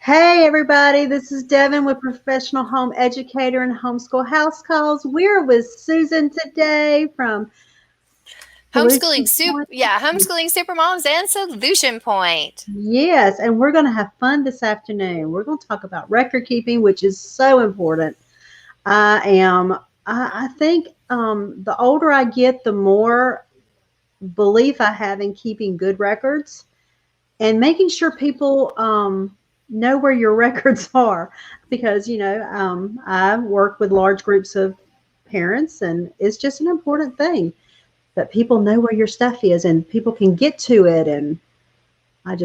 Hey everybody, this is Devin with Professional Home Educator and Homeschool House Calls. We're with Susan today from Solution Point. Homeschooling super moms and Solution Point. Yes, and we're going to have fun this afternoon. We're going to talk about record keeping, which is so important. I think the older I get, the more belief I have in keeping good records and making sure people know where your records are, because I work with large groups of parents, and it's just an important thing that people know where your stuff is and people can get to it. And I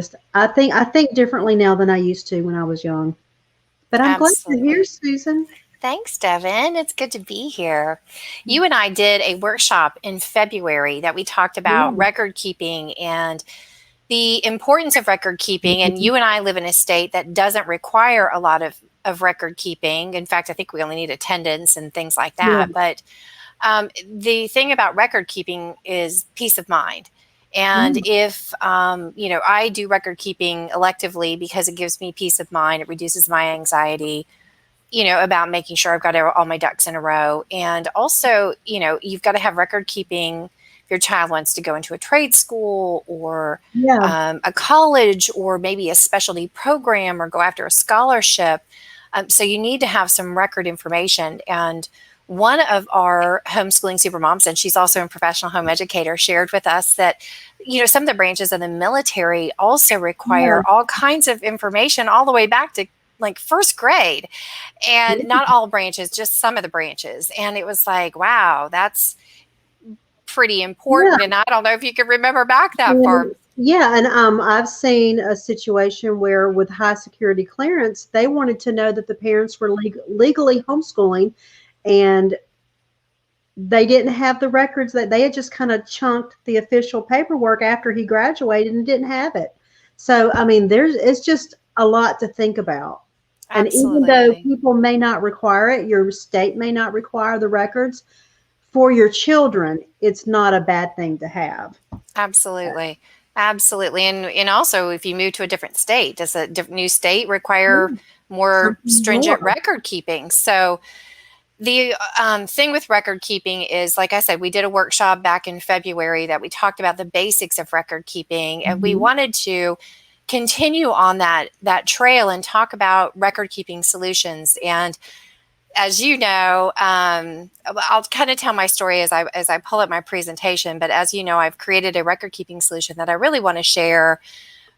think differently now than I used to when I was young. But I'm glad you're here, Absolutely. Susan. Thanks, Devin. It's good to be here. You and I did a workshop in February that we talked about Yeah. record keeping and the importance of record keeping. And Mhm. you and I live in a state that doesn't require a lot of record keeping. In fact, I think we only need attendance and things like Yeah. that. But the thing about record keeping is peace of mind. And Yeah. if, I do record keeping electively because it gives me peace of mind, it reduces my anxiety, about making sure I've got all my ducks in a row. And also, you've got to have record keeping if your child wants to go into a trade school or Yeah. a college or maybe a specialty program or go after a scholarship. So you need to have some record information. And one of our homeschooling supermoms, and she's also a professional home educator, shared with us that, some of the branches of the military also Yeah. require all kinds of information all the way back to like first grade. And not all branches, just some of the branches. And it was like, wow, that's pretty Yeah. important. And I don't know if you can remember back that far. Yeah, and I've seen a situation where, with high security clearance, they wanted to know that the parents were legally homeschooling, and they didn't have the records. That they had just kind of chunked the official paperwork after he graduated and didn't have it. So, I mean, it's just a lot to think about. And even though Absolutely. people may not require it, your state may not require the records for your children, it's not a bad thing to have. Absolutely. Absolutely. And also, if you move to a different state, does a new state require Yeah, more something stringent more. record keeping? So, the thing with record keeping is, like I said, we did a workshop back in February that we talked about the basics of record keeping, and we Mhm. wanted to continue on that trail and talk about record keeping solutions. And as you know, I'll kind of tell my story as I pull up my presentation. But as you know, I've created a record keeping solution that I really want to share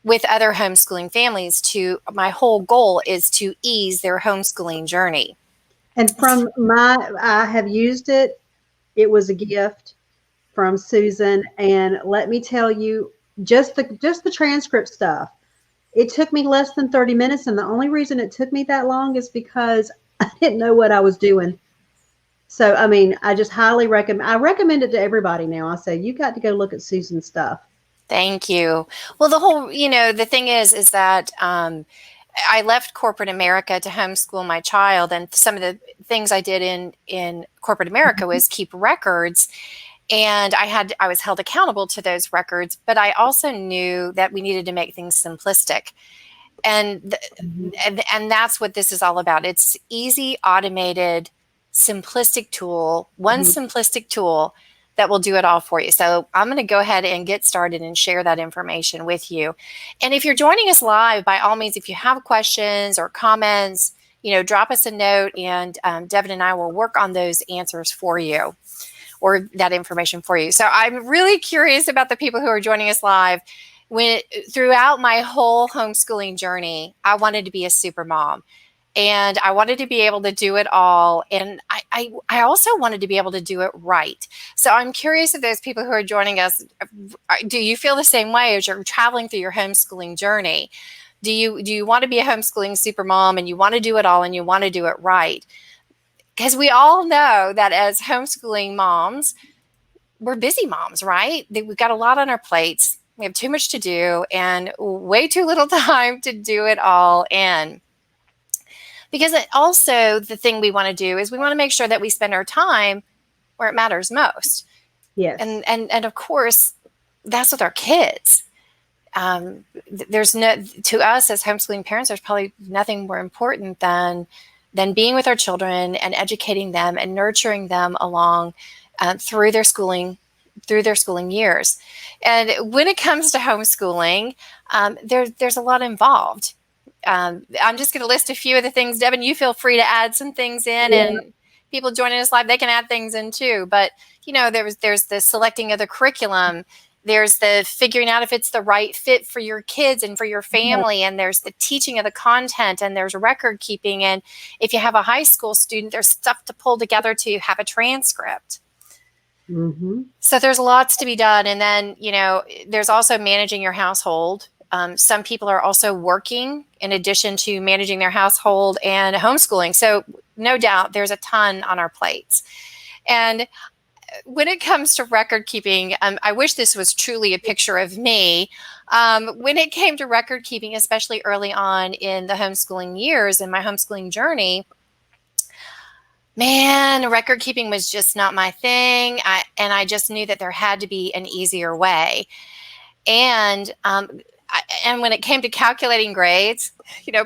with other homeschooling families. To my whole goal is to ease their homeschooling journey. And I have used it. It was a gift from Susan, and let me tell you, just the transcript stuff. It took me less than 30 minutes, and the only reason it took me that long is because I didn't know what I was doing. So, I mean, I just highly recommend. I recommend it to everybody now. I say you got to go look at Susan's stuff. Thank you. Well, the thing is that I left corporate America to homeschool my child, and some of the things I did in corporate America was keep records, and I was held accountable to those records. But I also knew that we needed to make things simplistic, and Mhm. and that's what this is all about. It's easy, automated, simplistic tool, one Mhm. simplistic tool that will do it all for you. So I'm going to go ahead and get started and share that information with you. And if you're joining us live, by all means, if you have questions or comments, drop us a note, and Devin and I will work on those answers for you, or that information for you. So I'm really curious about the people who are joining us live. Throughout my whole homeschooling journey, I wanted to be a super mom, and I wanted to be able to do it all. And I also wanted to be able to do it right. So I'm curious if those people who are joining us, do you feel the same way as you're traveling through your homeschooling journey? Do you want to be a homeschooling super mom, and you want to do it all, and you want to do it right? Because we all know that as homeschooling moms, we're busy moms, right? We've got a lot on our plates. We have too much to do and way too little time to do it all in. Because also, the thing we want to do is we want to make sure that we spend our time where it matters most. Yes. And of course, that's with our kids. there's no, to us as homeschooling parents, there's probably nothing more important than being with our children and educating them and nurturing them along through their schooling years. And when it comes to homeschooling, there's a lot involved. I'm just going to list a few of the things. Devin, you feel free to add some things in, Yeah. and people joining us live, they can add things in too. But there's the selecting of the curriculum. There's the figuring out if it's the right fit for your kids and for your family. And there's the teaching of the content, and there's record keeping. And if you have a high school student, there's stuff to pull together to have a transcript. Mm-hmm. So there's lots to be done. And then, there's also managing your household. Some people are also working in addition to managing their household and homeschooling. So no doubt there's a ton on our plates. And when it comes to record keeping, I wish this was truly a picture of me. When it came to record keeping, especially early on in the homeschooling years and my homeschooling journey, man, record keeping was just not my thing. I just knew that there had to be an easier way. And when it came to calculating grades,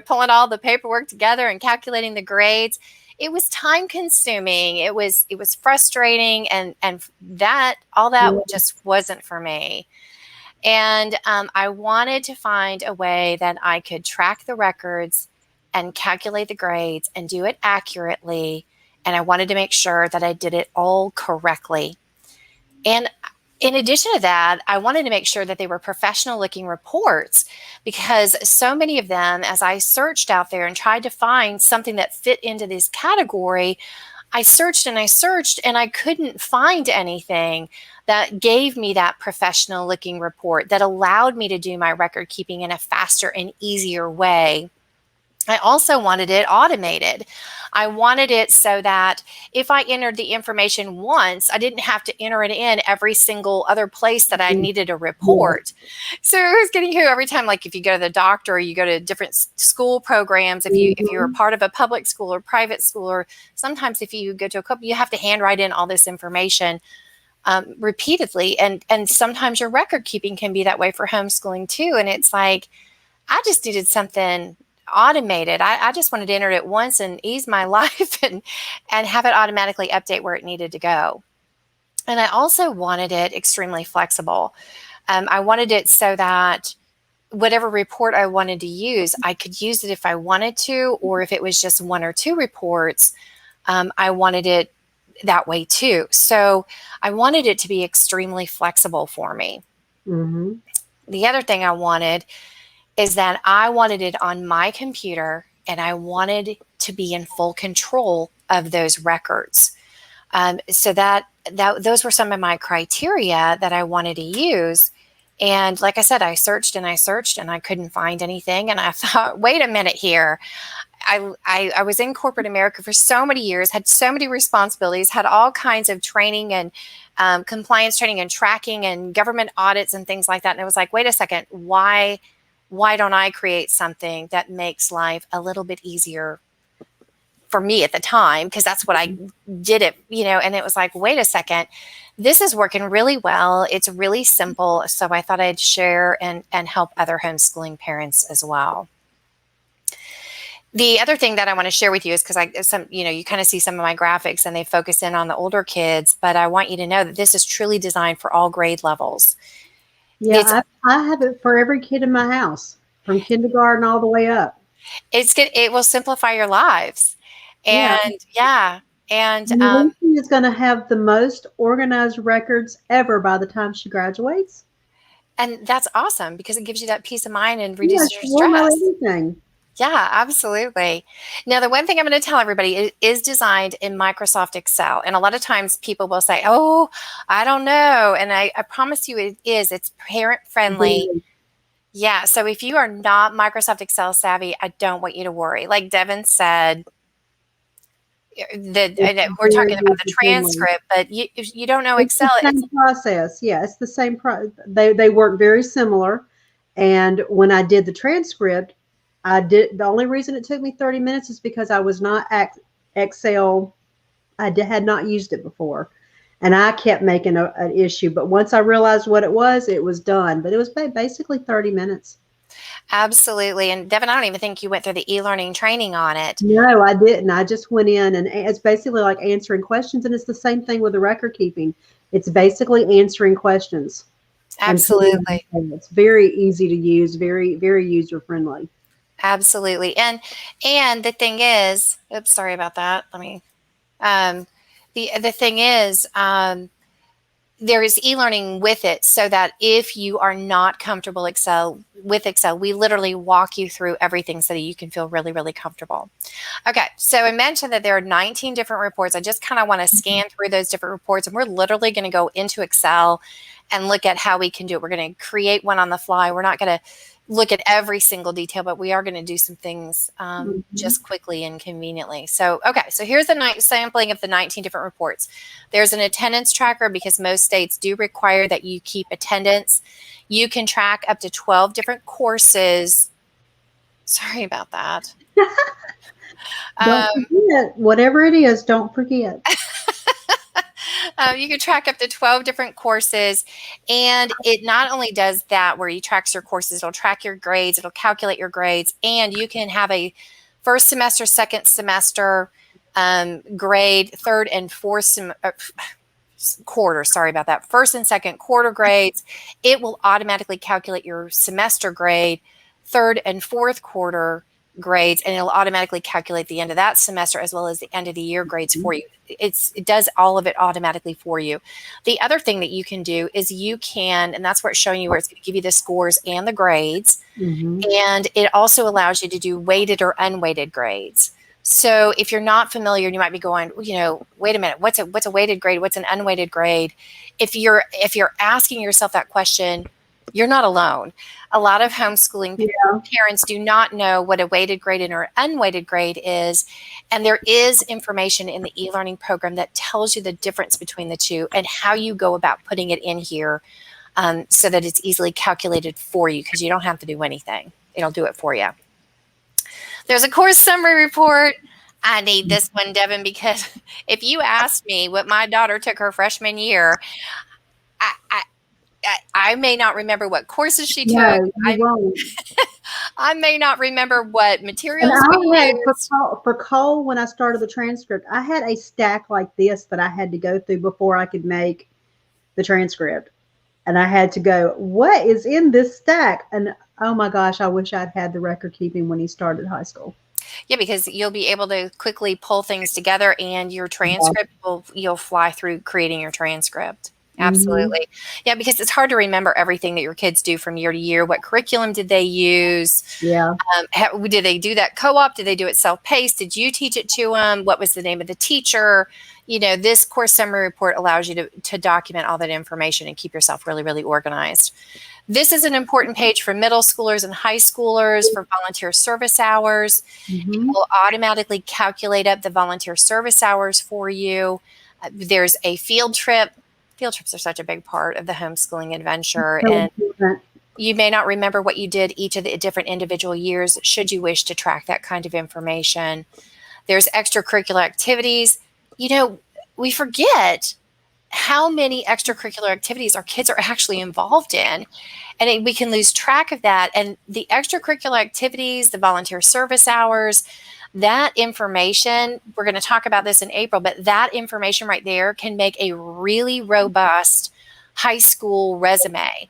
pulling all the paperwork together and calculating the grades, it was time consuming. It was frustrating, and that just wasn't for me. And I wanted to find a way that I could track the records and calculate the grades and do it accurately. And I wanted to make sure that I did it all correctly. And in addition to that, I wanted to make sure that they were professional looking reports, because so many of them, as I searched out there and tried to find something that fit into this category, I searched and I couldn't find anything that gave me that professional looking report that allowed me to do my record keeping in a faster and easier way. I also wanted it automated. I wanted it so that if I entered the information once, I didn't have to enter it in every single other place that I needed a report. So it was getting every time, like if you go to the doctor or you go to different school programs, if you're a part of a public school or private school, or sometimes if you go to a couple, you have to handwrite in all this information repeatedly. And sometimes your record keeping can be that way for homeschooling too. And it's like, I just needed something automated. I just wanted to enter it once and ease my life and have it automatically update where it needed to go. And I also wanted it extremely flexible. I wanted it so that whatever report I wanted to use, I could use it if I wanted to, or if it was just one or two reports, I wanted it that way too. So I wanted it to be extremely flexible for me. Mm-hmm. The other thing I wanted is that I wanted it on my computer, and I wanted to be in full control of those records. So that those were some of my criteria that I wanted to use. And like I said, I searched and I couldn't find anything. And I thought, wait a minute here. I was in corporate America for so many years, had so many responsibilities, had all kinds of training and compliance training and tracking and government audits and things like that. And it was like, wait a second, why don't I create something that makes life a little bit easier for me at the time? Because that's what I did it, and it was like, wait a second, this is working really well. It's really simple. So I thought I'd share and help other homeschooling parents as well. The other thing that I want to share with you is because you kind of see some of my graphics and they focus in on the older kids, but I want you to know that this is truly designed for all grade levels. Yeah, I have it for every kid in my house, from kindergarten all the way up. It will simplify your lives. And Lucy is going to have the most organized records ever by the time she graduates. And that's awesome, because it gives you that peace of mind and reduces your stress. Know everything. Yeah, absolutely. Now, the one thing I'm going to tell everybody is designed in Microsoft Excel. And a lot of times people will say, oh, I don't know. And I promise you it is. It's parent friendly. Mm-hmm. Yeah. So if you are not Microsoft Excel savvy, I don't want you to worry. Like Devin said, we're talking about the transcript, but if you don't know Excel, it's the same process. Yeah, it's the same. They work very similar. And when I did the transcript, the only reason it took me 30 minutes is because I was not Excel. I had not used it before. And I kept making an issue. But once I realized what it was done. But it was basically 30 minutes. Absolutely. And Devin, I don't even think you went through the e-learning training on it. No, I didn't. I just went in, and it's basically like answering questions. And it's the same thing with the record keeping. It's basically answering questions. Absolutely. It's very easy to use, very, very user friendly. Absolutely. And the thing is, oops, sorry about that. Let me, the thing is, there is e-learning with it, so that if you are not comfortable with Excel, we literally walk you through everything so that you can feel really, really comfortable. Okay, so I mentioned that there are 19 different reports. I just kind of want to scan through those different reports, and we're literally going to go into Excel and look at how we can do it. We're going to create one on the fly. We're not going to look at every single detail, but we are going to do some things just quickly and conveniently. So, okay, so here's the sampling of the 19 different reports. There's an attendance tracker because most states do require that you keep attendance. You can track up to 12 different courses. Sorry about that. Don't forget, whatever it is, don't forget. You can track up to 12 different courses, and it not only does that where you track your courses, it'll track your grades, it'll calculate your grades, and you can have a first semester, second semester grade, third and fourth quarter, sorry about that, first and second quarter grades. It will automatically calculate your semester grade, third and fourth quarter grades, and it'll automatically calculate the end of that semester as well as the end of the year grades for you. It does all of it automatically for you. The other thing that you can do is you can, and that's where it's showing you where it's going to give you the scores and the grades. And it also allows you to do weighted or unweighted grades. So if you're not familiar, you might be going, wait a minute, what's a weighted grade? What's an unweighted grade? If you're asking yourself that question, you're not alone. A lot of homeschooling parents do not know what a weighted grade and or unweighted grade is. And there is information in the e-learning program that tells you the difference between the two and how you go about putting it in here so that it's easily calculated for you, because you don't have to do anything. It'll do it for you. There's a course summary report. I need this one, Devin, because if you asked me what my daughter took her freshman year, I may not remember what courses she took. I may not remember what materials we used. For Cole, when I started the transcript, I had a stack like this that I had to go through before I could make the transcript. And I had to go, what is in this stack? And oh my gosh, I wish I'd had the record keeping when he started high school. Yeah, because you'll be able to quickly pull things together, and your transcript you'll fly through creating your transcript. Absolutely. Yeah, because it's hard to remember everything that your kids do from year to year. What curriculum did they use? Yeah. Did they do that co-op? Did they do it self-paced? Did you teach it to them? What was the name of the teacher? This course summary report allows you to document all that information and keep yourself really, really organized. This is an important page for middle schoolers and high schoolers for volunteer service hours. It will automatically calculate up the volunteer service hours for you. There's a field trip. Field trips are such a big part of the homeschooling adventure. And you may not remember what you did each of the different individual years, should you wish to track that kind of information. There's extracurricular activities. We forget how many extracurricular activities our kids are actually involved in, and we can lose track of that. And the extracurricular activities, the volunteer service hours, that information, we're going to talk about this in April, but that information right there can make a really robust high school resume.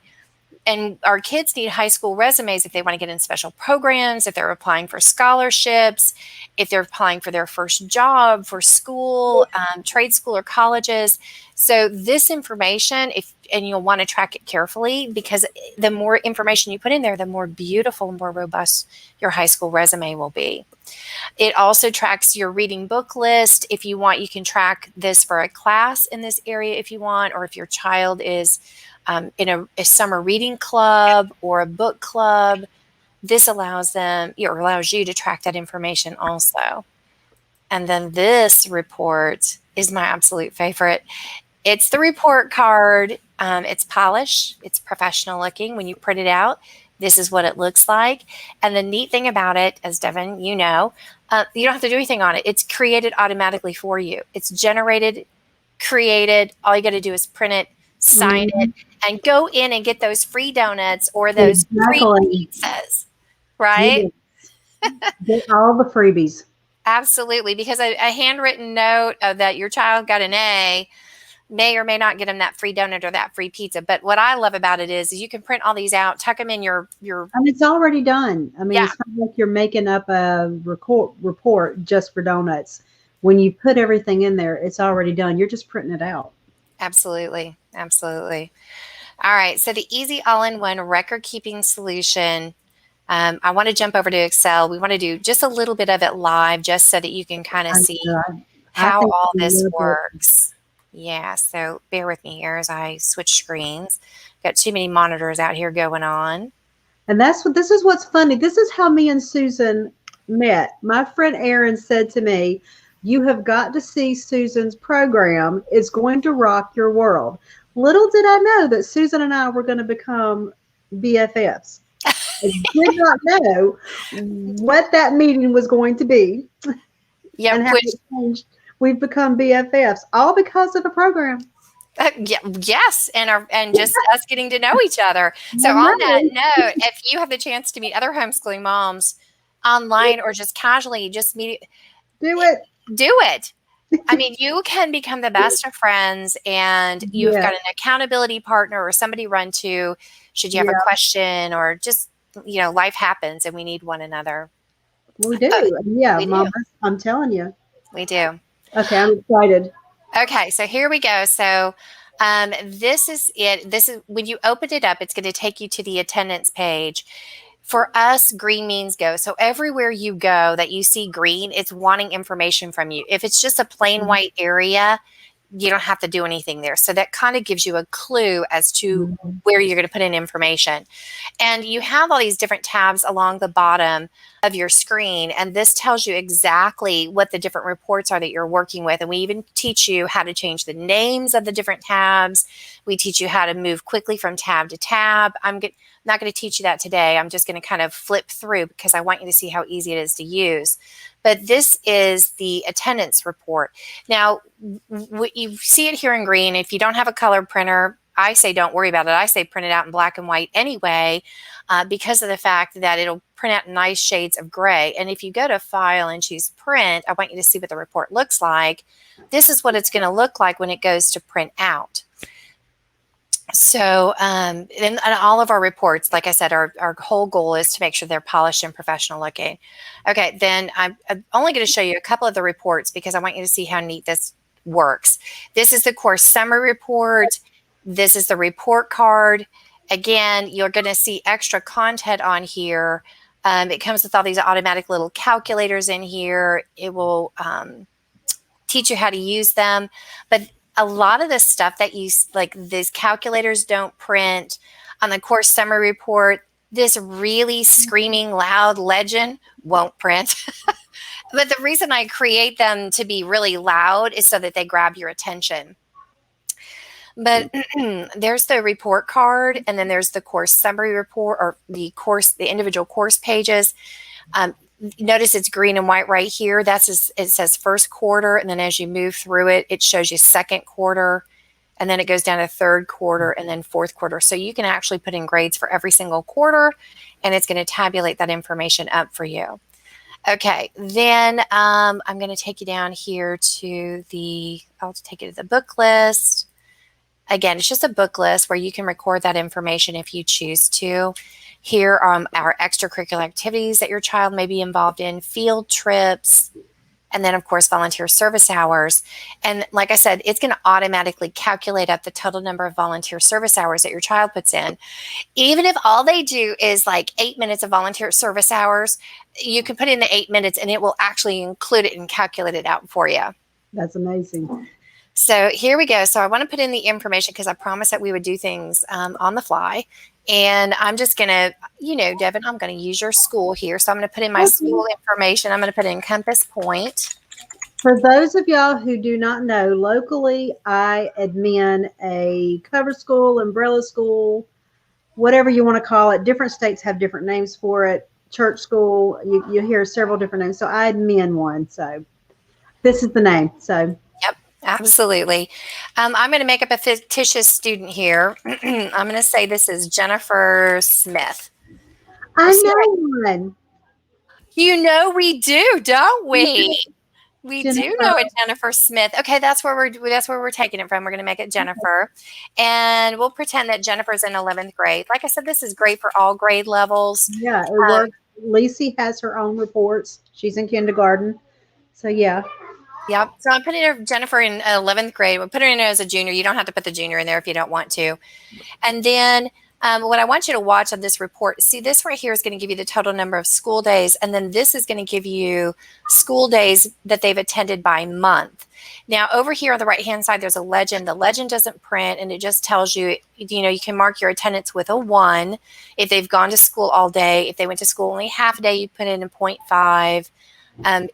And our kids need high school resumes if they want to get in special programs, if they're applying for scholarships, if they're applying for their first job, for school, trade school or colleges. So this information, and you'll want to track it carefully, because the more information you put in there, the more beautiful and more robust your high school resume will be. It also tracks your reading book list. If you want, you can track this for a class in this area if you want, or if your child is in a summer reading club or a book club. This allows you to track that information also. And then this report is my absolute favorite. It's the report card. It's polished. It's professional looking. When you print it out, this is what it looks like. And the neat thing about it, as Devin, you don't have to do anything on it. It's created automatically for you. It's generated created. All you got to do is print it, sign it, and go in and get those free donuts or those free pizzas, right? Get all the freebies. Absolutely, because a handwritten note of that your child got an A may or may not get them that free donut or that free pizza. But what I love about it is you can print all these out, tuck them in your. And it's already done. I mean, it's not like you're making up a report just for donuts. When you put everything in there, it's already done. You're just printing it out. Absolutely. Absolutely. All right. So the easy all-in-one record-keeping solution. I want to jump over to Excel. We want to do just a little bit of it live just so that you can kind of see how all this works. Yeah, so bear with me here as I switch screens. Got too many monitors out here going on. And this is what's funny. This is how me and Susan met. My friend Erin said to me, "You have got to see Susan's program. It's going to rock your world." Little did I know that Susan and I were going to become BFFs. I did not know what that meeting was going to be. Yeah, and how it changed. We've become BFFs, all because of a program. Yes, and just us getting to know each other. So on that note, if you have the chance to meet other homeschooling moms online or just casually, just meet. Do it. Do it. I mean, you can become the best of friends, and you've got an accountability partner or somebody run to should you have a question or just, life happens and we need one another. We do. Mama, I'm telling you. We do. Okay, I'm excited. Okay, so here we go. So this is it. This is when you open it up, it's going to take you to the attendance page. For us, green means go. So everywhere you go that you see green, it's wanting information from you. If it's just a plain white area, you don't have to do anything there. So that kind of gives you a clue as to where you're going to put in information. And you have all these different tabs along the bottom of your screen. And this tells you exactly what the different reports are that you're working with. And we even teach you how to change the names of the different tabs. We teach you how to move quickly from tab to tab. I'm not going to teach you that today. I'm just going to kind of flip through because I want you to see how easy it is to use. But this is the attendance report. Now, you see it here in green. If you don't have a color printer, I say don't worry about it. I say print it out in black and white anyway, because of the fact that it'll print out nice shades of gray. And if you go to File and choose Print, I want you to see what the report looks like. This is what it's going to look like when it goes to print out. So in all of our reports, like I said, our whole goal is to make sure they're polished and professional looking. Okay, then I'm only going to show you a couple of the reports because I want you to see how neat this works. This is the course summary report. This is the report card. Again, you're going to see extra content on here. It comes with all these automatic little calculators in here. It will teach you how to use them. But a lot of the stuff that you like, these calculators don't print. On the course summary report, this really screaming loud legend won't print. But the reason I create them to be really loud is so that they grab your attention. But there's the report card, and then there's the course summary report, or the individual course pages. Notice it's green and white right here. It says first quarter, and then as you move through it, it shows you second quarter, and then it goes down to third quarter and then fourth quarter. So you can actually put in grades for every single quarter, and it's going to tabulate that information up for you. Okay, then I'm going to take you down here to I'll take you to the book list. Again, it's just a book list where you can record that information if you choose to. Here are our extracurricular activities that your child may be involved in, field trips, and then, of course, volunteer service hours. And like I said, it's going to automatically calculate up the total number of volunteer service hours that your child puts in. Even if all they do is like 8 minutes of volunteer service hours, you can put in the 8 minutes and it will actually include it and calculate it out for you. That's amazing. So here we go. So I want to put in the information because I promised that we would do things on the fly. And I'm just going to, Devin, I'm going to use your school here. So I'm going to put in my school information. I'm going to put in Compass Point. For those of y'all who do not know, locally, I admin a cover school, umbrella school, whatever you want to call it. Different states have different names for it. Church school, you hear several different names. So I admin one. So this is the name. So. Yep. Absolutely. I'm going to make up a fictitious student here. I'm going to say this is Jennifer Smith. I know one. You know we do, don't we? We do Jennifer. know a Jennifer Smith. Okay, that's where we're taking it from. We're going to make it Jennifer, and we'll pretend that Jennifer's in 11th grade. Like I said, this is great for all grade levels. Yeah, it works. Lacey has her own reports. She's in kindergarten. So yeah. Yep. So I'm putting her Jennifer in 11th grade. We'll put her in as a junior. You don't have to put the junior in there if you don't want to. And then what I want you to watch on this report, see this right here is going to give you the total number of school days. And then this is going to give you school days that they've attended by month. Now over here on the right hand side, there's a legend. The legend doesn't print and it just tells you, you can mark your attendance with a 1 if they've gone to school all day. If they went to school only half a day, you put in a 0.5.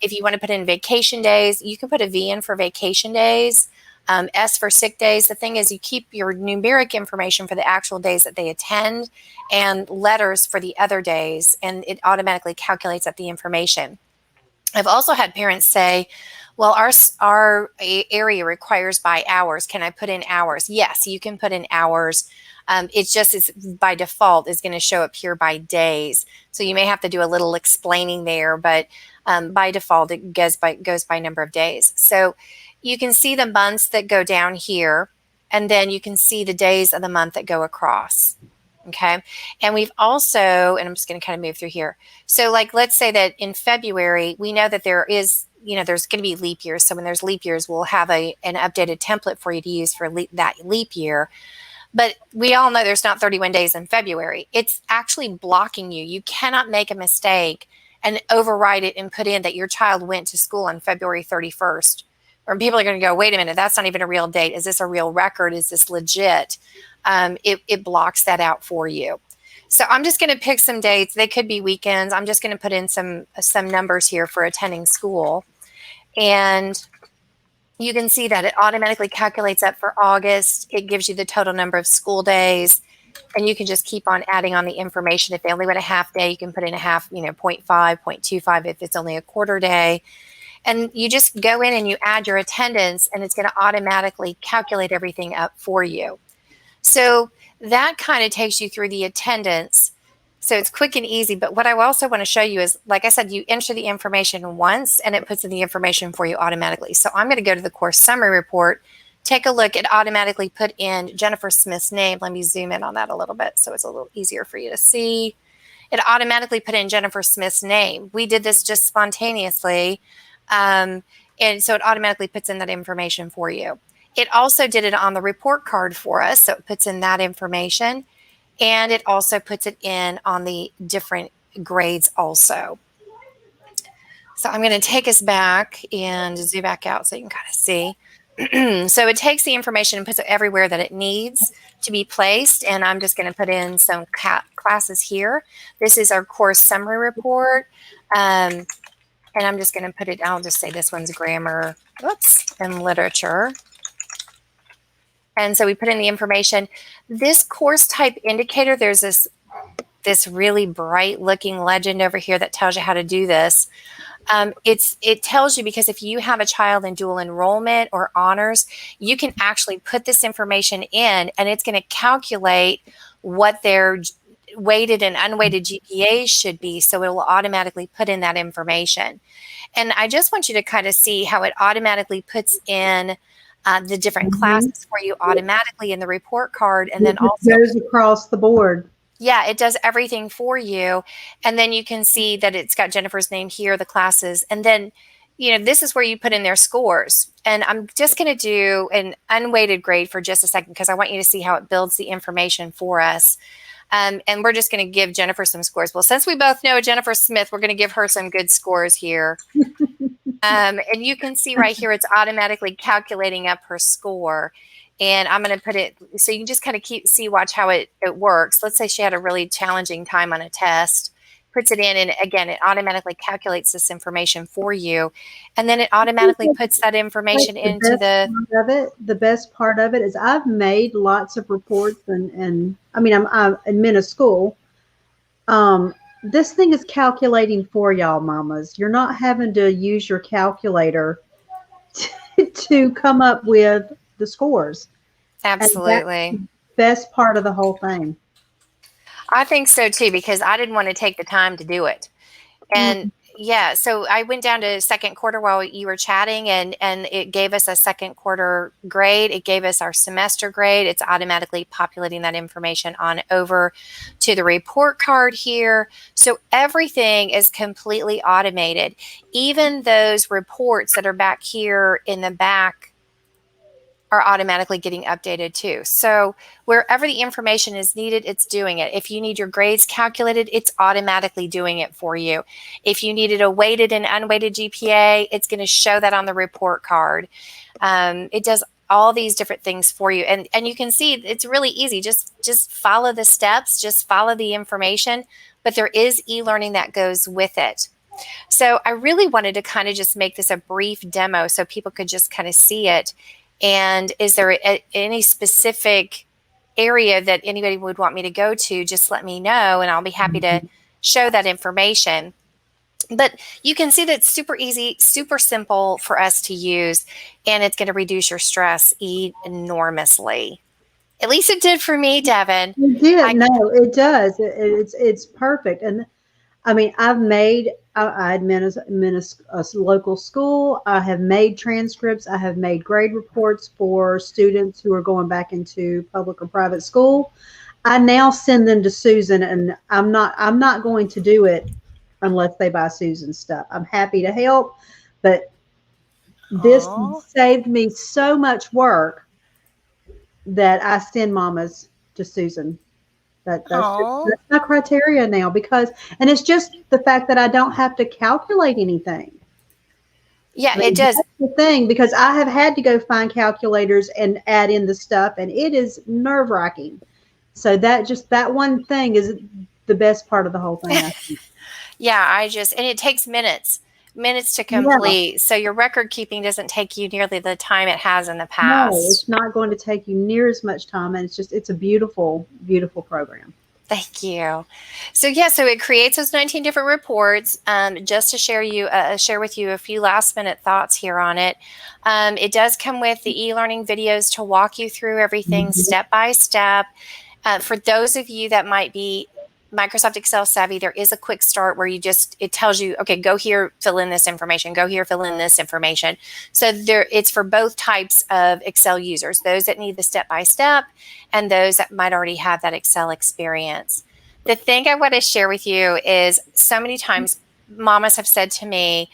If you want to put in vacation days, you can put a V in for vacation days. S for sick days. The thing is, you keep your numeric information for the actual days that they attend and letters for the other days, and it automatically calculates up the information. I've also had parents say, well, our area requires by hours. Can I put in hours? Yes, you can put in hours. It's by default is going to show up here by days. So you may have to do a little explaining there, but by default, it goes by number of days. So you can see the months that go down here, and then you can see the days of the month that go across. Okay. And we've also, and I'm just going to kind of move through here. So like, let's say that in February, we know that there is, there's going to be leap years. So when there's leap years, we'll have an updated template for you to use for that leap year. But we all know there's not 31 days in February. It's actually blocking you. You cannot make a mistake and override it and put in that your child went to school on February 31st. Or people are going to go, wait a minute, that's not even a real date. Is this a real record? Is this legit? It blocks that out for you. So I'm just going to pick some dates. They could be weekends. I'm just going to put in some numbers here for attending school. And you can see that it automatically calculates up for August. It gives you the total number of school days. And you can just keep on adding on the information. If they only went a half day, you can put in a half, 0.5, 0.25 if it's only a quarter day. And you just go in and you add your attendance, and it's going to automatically calculate everything up for you. So that kind of takes you through the attendance. So it's quick and easy. But what I also want to show you is, like I said, you enter the information once and it puts in the information for you automatically. So I'm going to go to the course summary report, take a look. It automatically put in Jennifer Smith's name. Let me zoom in on that a little bit so it's a little easier for you to see. It automatically put in Jennifer Smith's name. We did this just spontaneously. And so it automatically puts in that information for you. It also did it on the report card for us. So it puts in that information, and it also puts it in on the different grades also. So I'm going to take us back and zoom back out so you can kind of see. So it takes the information and puts it everywhere that it needs to be placed. And I'm just going to put in some classes here. This is our course summary report. And I'm just going to put it, I'll just say this one's grammar, and literature. And so we put in the information. This course type indicator, there's this really bright looking legend over here that tells you how to do this. It tells you, because if you have a child in dual enrollment or honors, you can actually put this information in, and it's going to calculate what their weighted and unweighted GPAs should be. So it will automatically put in that information. And I just want you to kind of see how it automatically puts in the different classes for you automatically in the report card. And then also goes across the board. Yeah, it does everything for you. And then you can see that it's got Jennifer's name here, the classes. And then, this is where you put in their scores. And I'm just going to do an unweighted grade for just a second, because I want you to see how it builds the information for us. And we're just going to give Jennifer some scores. Well, since we both know Jennifer Smith, we're going to give her some good scores here. And you can see right here, it's automatically calculating up her score. And I'm going to put it, so you can just kind of watch how it works. Let's say she had a really challenging time on a test, puts it in, and again, it automatically calculates this information for you. And then it automatically puts that information into the best part of it is I've made lots of reports, and I mean, I'm admin a school. This thing is calculating for y'all mamas. You're not having to use your calculator to come up with the scores. And that's Absolutely. the best part of the whole thing. I think so too, because I didn't want to take the time to do it. And Mm. yeah, so I went down to second quarter while you were chatting, and it gave us a second quarter grade. It gave us our semester grade. It's automatically populating that information on over to the report card here. So everything is completely automated. Even those reports that are back here in the back are automatically getting updated too. So wherever the information is needed, it's doing it. If you need your grades calculated, it's automatically doing it for you. If you needed a weighted and unweighted GPA, it's going to show that on the report card. It does all these different things for you. And you can see it's really easy. Just follow the steps, just follow the information, but there is e-learning that goes with it. So I really wanted to kind of just make this a brief demo so people could just kind of see it. And is there any specific area that anybody would want me to go to? Just let me know, and I'll be happy to show that information. But you can see that it's super easy, super simple for us to use, and it's going to reduce your stress enormously. At least it did for me, Devin. It did. No, it does. It's perfect. And I mean, I admin a local school. I have made transcripts. I have made grade reports for students who are going back into public or private school. I now send them to Susan, and I'm not going to do it unless they buy Susan's stuff. I'm happy to help, but this Aww. saved me so much work that I send mamas to Susan. That's my criteria now, because, and it's just the fact that I don't have to calculate anything. Yeah, I mean, it does. that's the thing, because I have had to go find calculators and add in the stuff, and it is nerve-wracking. So that one thing is the best part of the whole thing, I think. Yeah, and it takes minutes to Yeah. complete. So your record keeping doesn't take you nearly the time it has in the No, past. it's not going to take you near as much time, and it's a beautiful, beautiful program. Thank you. So yeah, so it creates those 19 different reports. Just to share with you a few last minute thoughts here on it. It does come with the e-learning videos to walk you through everything step by step. For those of you that might be Microsoft Excel savvy, there is a quick start where it tells you, okay, go here, fill in this information, go here, fill in this information. So it's for both types of Excel users, those that need the step-by-step and those that might already have that Excel experience. The thing I want to share with you is so many times mamas have said to me,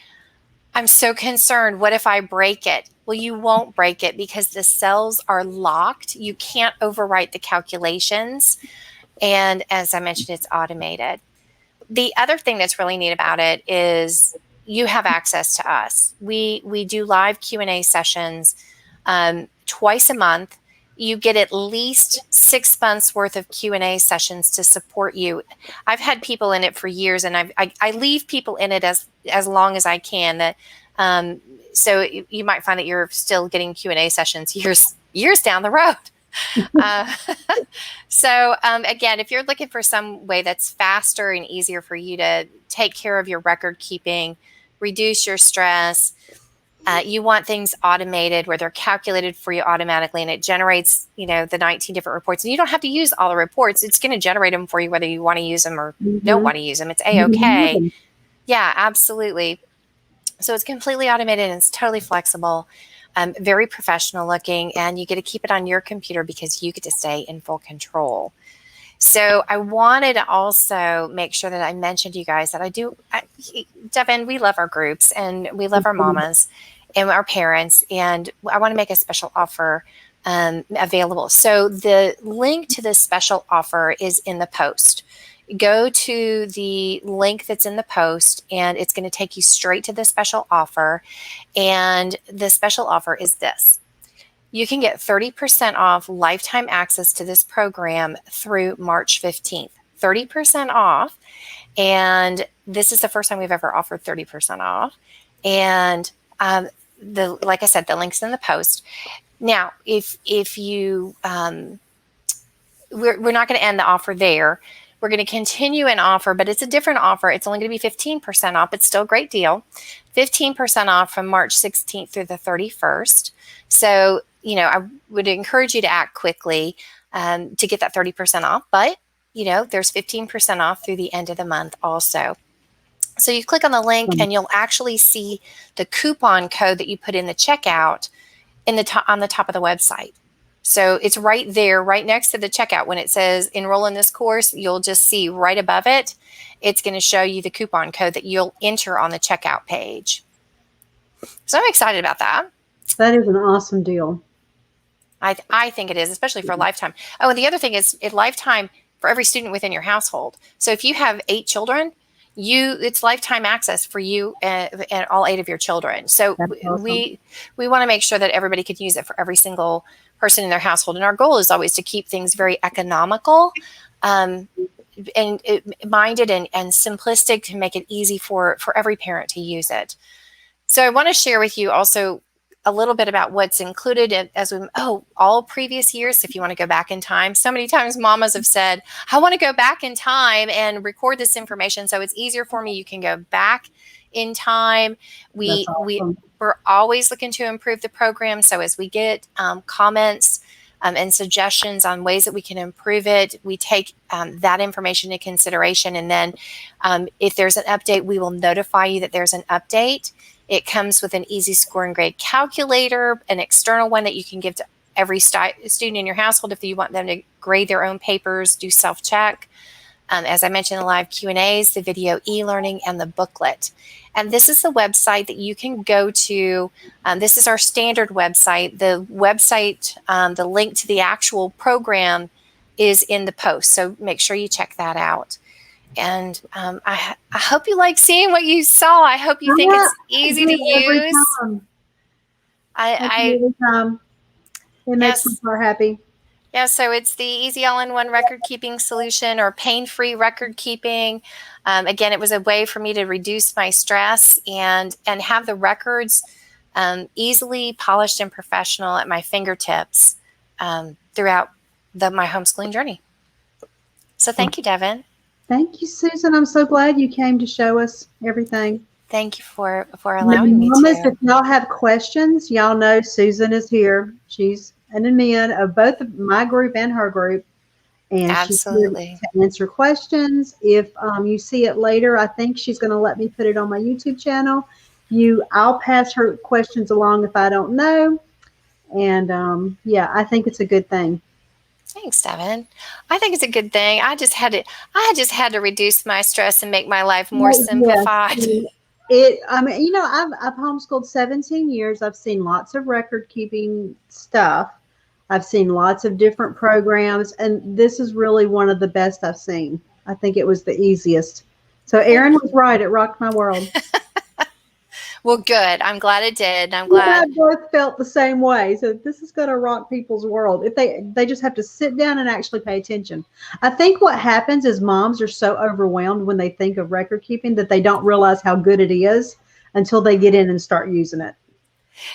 I'm so concerned. What if I break it? Well, you won't break it because the cells are locked. You can't overwrite the calculations. And as I mentioned, it's automated. The other thing that's really neat about it is you have access to us. We do live Q&A sessions twice a month. You get at least 6 months worth of Q&A sessions to support you. I've had people in it for years, and I leave people in it as long as I can. That so you might find that you're still getting Q&A sessions years down the road. So again, if you're looking for some way that's faster and easier for you to take care of your record keeping, reduce your stress, you want things automated where they're calculated for you automatically, and it generates, the 19 different reports. And you don't have to use all the reports. It's going to generate them for you whether you want to use them or don't want to use them. It's A-okay. Yeah, absolutely. So it's completely automated and it's totally flexible. Very professional looking, and you get to keep it on your computer because you get to stay in full control. So I wanted to also make sure that I mentioned to you guys that Devin, we love our groups and we love our mamas and our parents, and I want to make a special offer available. So the link to this special offer is in the post. Go to the link that's in the post, and it's going to take you straight to the special offer. And the special offer is this. You can get 30% off lifetime access to this program through March 15th. 30% off. And this is the first time we've ever offered 30% off. And like I said, the link's in the post. Now, if you, we're not going to end the offer there. we're going to continue an offer, but it's a different offer. It's only going to be 15% off. It's still a great deal. 15% off from March 16th through the 31st. So, I would encourage you to act quickly to get that 30% off. But, there's 15% off through the end of the month also. So you click on the link and you'll actually see the coupon code that you put in the checkout on the top of the website. So it's right there, right next to the checkout. When it says enroll in this course, you'll just see right above it. It's going to show you the coupon code that you'll enter on the checkout page. So I'm excited about that. That is an awesome deal. I think it is, especially for lifetime. Oh, and the other thing is lifetime for every student within your household. So if you have 8 children, it's lifetime access for you and all 8 of your children. So awesome. we want to make sure that everybody could use it for every single person in their household. And our goal is always to keep things very economical and minded and simplistic to make it easy for every parent to use it. So I want to share with you also a little bit about what's included all previous years. If you want to go back in time, so many times mamas have said, I want to go back in time and record this information so it's easier for me. You can go back in time. We're always looking to improve the program. So as we get comments and suggestions on ways that we can improve it, we take that information into consideration. And then if there's an update, we will notify you that there's an update. It comes with an easy score and grade calculator, an external one that you can give to every student in your household if you want them to grade their own papers, do self-check. As I mentioned, the live Q&As, the video e-learning, and the booklet. And this is the website that you can go to. This is our standard website. The website, the link to the actual program is in the post. So make sure you check that out. And I hope you like seeing what you saw. I hope you think it's easy to use. Every time. It makes me so happy. Yeah, so it's the easy all-in-one record-keeping solution or pain-free record-keeping. Again, it was a way for me to reduce my stress and have the records easily polished and professional at my fingertips throughout my homeschooling journey. So thank you, Devin. Thank you, Susan. I'm so glad you came to show us everything. Thank you for allowing me to. If y'all have questions, y'all know Susan is here. She's an admin of both my group and her group. And absolutely. She's here to answer questions. If you see it later, I think she's going to let me put it on my YouTube channel. I'll pass her questions along if I don't know. And I think it's a good thing. Thanks, Devin. I think it's a good thing. I just had to reduce my stress and make my life more simplified. Yes. I've homeschooled 17 years. I've seen lots of record keeping stuff. I've seen lots of different programs, and this is really one of the best I've seen. I think it was the easiest. So Erin was right. It rocked my world. Well, good. I'm glad it did. I'm glad. We both felt the same way. So this is going to rock people's world. If they just have to sit down and actually pay attention. I think what happens is moms are so overwhelmed when they think of record keeping that they don't realize how good it is until they get in and start using it.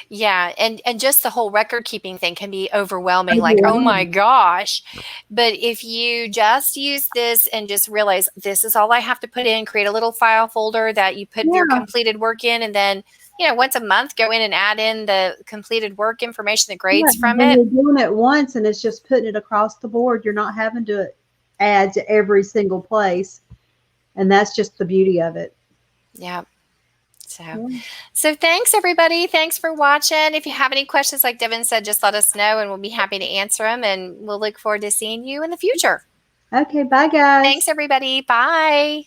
Yeah, and just the whole record keeping thing can be overwhelming, like, oh my gosh. But if you just use this and just realize this is all I have to put in, create a little file folder that you put your completed work in, and then, once a month go in and add in the completed work information, the grades from it. You're doing it once and it's just putting it across the board. You're not having to add to every single place. And that's just the beauty of it. Yeah. So thanks, everybody. Thanks for watching. If you have any questions, like Devin said, just let us know and we'll be happy to answer them. And we'll look forward to seeing you in the future. Okay. Bye, guys. Thanks, everybody. Bye.